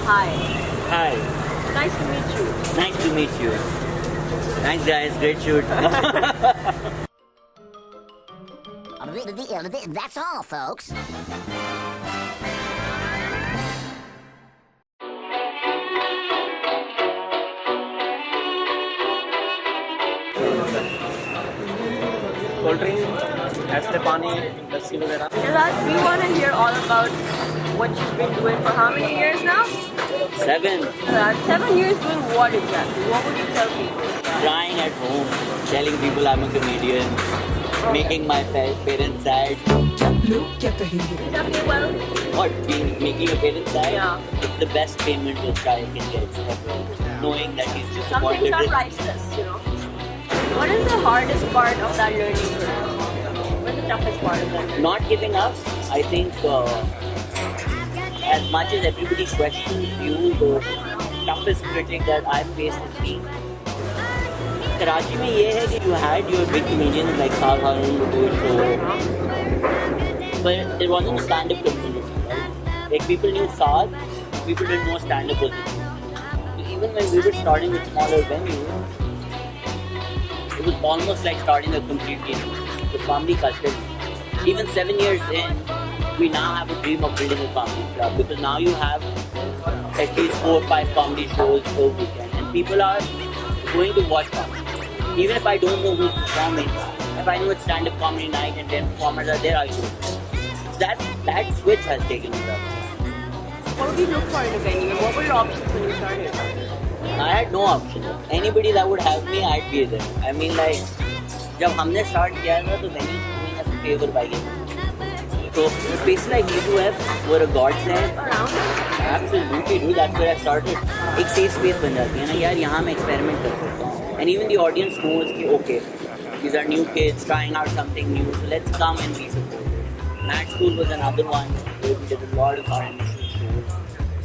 Hi. Hi. Nice to meet you. Nice to meet you. Thanks guys, great shoot. That's all, folks. Cold drink, ऐसे पानी, लस्सी वगैरह. Niraj, we want to hear all about what you've been doing for how many years now? 7. Niraj, 7 years doing what exactly? What would you tell people? Crying at home, telling people I'm a comedian, making my parents sad. Is that pay well? What? Making your parents sad? Yeah. It's the best payment a child can get. Knowing that he's Some things disappointed. are priceless, you know. What is the hardest part of that learning curve? What's the toughest part of that? Not giving up. I think as much as everybody questions you, the toughest critic that I faced is me. Karachi में ये है कि you had your big comedians like Saad Harun, Babu show, but it wasn't a stand-up community, right? Like people knew Saad, people didn't know stand-up was it. So even when we were starting with smaller venues, it was almost like starting a completely new. The comedy culture. Even 7 years in, we now have a dream of building a comedy club because now you have at least 4 or 5 comedy shows per weekend, and people are going to watch comedy. Even if I don't know who's performing, if I know it's stand-up comedy night and 10 performers are there, I'll go. That switch has taken me up. What would you look for in a venue? And what were your options when you started? I had no option. Anybody that would help me, I'd be there. I mean, like, जब हमने start किया था तो venue doing us a favor by it. So places like E2F were a godsend. Around? Absolutely, dude. That's where I started. एक safe space बन जाती है ना यार, यहाँ मैं experiment कर सकता हूँ. And even the audience knows कि okay, these are new kids trying out something new, so let's come and be supportive. Mad School was another one where we did a lot of our initial shows.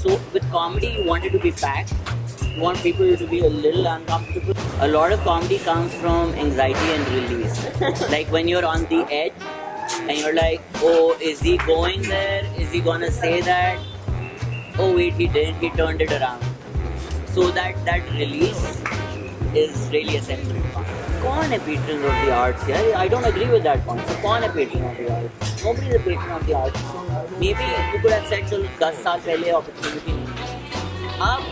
So with comedy, you wanted to be packed. You want people to be a little uncomfortable. A lot of comedy comes from anxiety and release. Like when you're on the edge and you're like, oh, is he going there? Is he gonna say that? Oh wait, he didn't. He turned it around. So that release is really essential. कौन है patron of the arts? Yeah, I don't agree with that point. So कौन है patron of the arts? Nobody is a patron of the arts. Maybe you could have said so 10 साल पहले opportunity नहीं. अब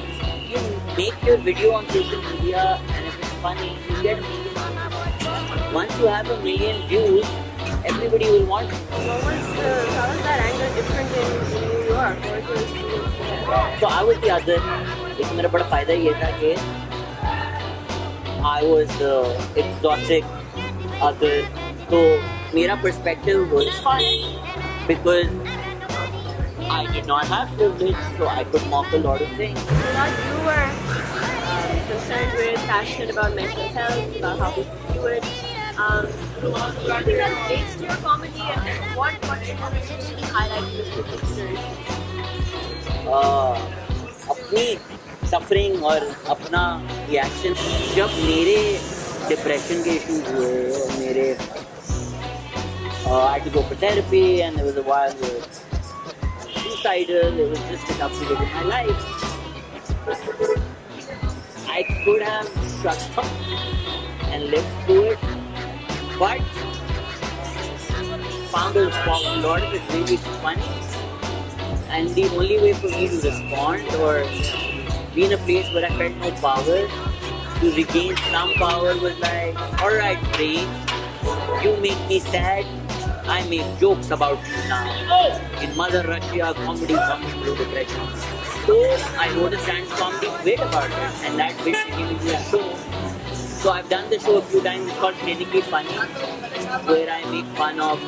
you make your video on social media and if it's funny, you get a million. Once you have a million views, everybody will want it. How was that angle different in New York? What was your experience there? So I was the other. लेकिन मेरा बड़ा फायदा ये था कि I was the exotic other. So मेरा perspective was fun because I did not have privilege, so I could mock a lot of things. Niraj, you were concerned with, passionate about mental health, about how people do it. Do you think that relates to your comedy and what did you highlight in this particular issue? अपनी suffering और अपना reaction जब मेरे depression के issues हुए और मेरे I had to go for therapy and there was a while where suicidal, it was just a tough period in my life. I could have shut up and lived through it, but found a lot of it really funny. And the only way for me to respond or be in a place where I felt no power, to regain some power was like, alright brain, you make me sad, I make jokes about you now. In Mother Russia, comedy comes through depression. So I wrote a stand-up comedy bit about it and that bit became into a show. So I've done the show a few times, it's called Clinically Funny, where I make fun of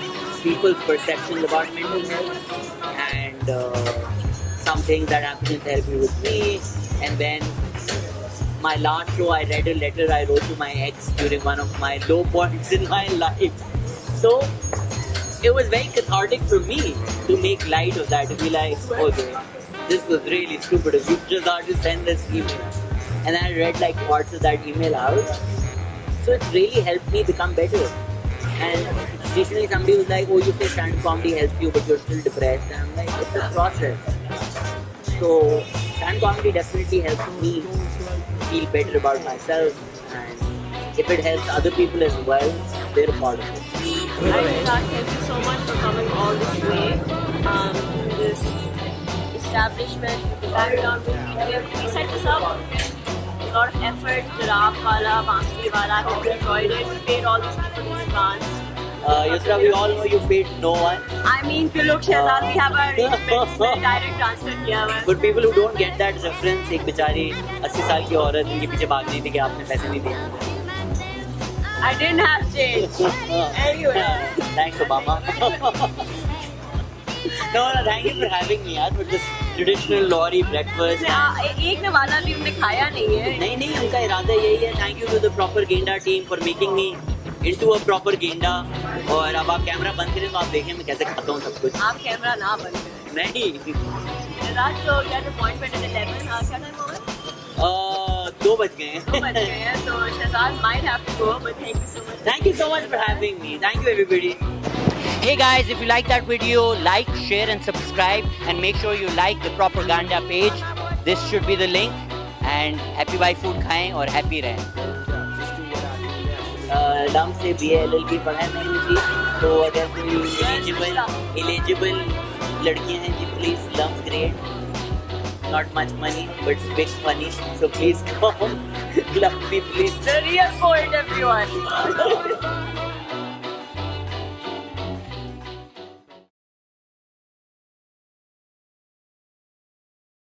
people's perceptions about mental health and some things that happened in therapy with me. And then my last show, I read a letter I wrote to my ex during one of my low points in my life. So it was very cathartic for me to make light of that, to be like, okay, this was really stupid of you just had to send this email. And I read like parts of that email out. So it's really helped me become better. And recently somebody was like, oh, you say stand-up comedy helps you but you're still depressed. And I'm like, it's a process. So stand comedy definitely helps me feel better about myself, and if it helps other people as well, they're a part of it. Shehzad, thank you so much for coming all this way. This establishment, the background, we set this up. A lot of effort, Giraffe wala, Bansuri wala, I hope you enjoyed it. We paid all these people in advance. Yusra, we all know you paid no one. I mean, if you look Shehzad, we have our arrangements, direct transfer किया हुआ है. But people who don't get that reference, एक बेचारी 80 साल की औरत इनके पीछे भाग रही थी कि आपने पैसे नहीं दिए. I didn't have change. Anyway. Thanks, Obama. No, thank you for having me यार for this traditional Lahori breakfast. एक ने वाला भी उन्हें खाया नहीं है. नहीं, उनका इरादा यही है. Thank you to the proper Genda team for making me into a proper Genda. और अब आप कैमरा बंद करें तो आप देखें मैं कैसे खाता हूँ सब कुछ. आप कैमरा ना बंद करें. नहीं. रात तो यार अपॉइंटमेंट है 11. क्या टाइम हो गया? 2 बज गए हैं. 2 बज गए हैं तो Shahzad might have to go, but thank you so much. Thank you so much for having me. Thank you everybody. Hey guys, if you like that video, like, share and subscribe and make sure you like the Propaganda page. This should be the link. And happy buy food खाएं और happy रहें. डम से BA-LLB पढ़ा है मैंने जी, तो अगर कोई eligible लड़कियां हैं जी, please lumps great. Not much money, but big funny. So please come, love me please. The real point, everyone.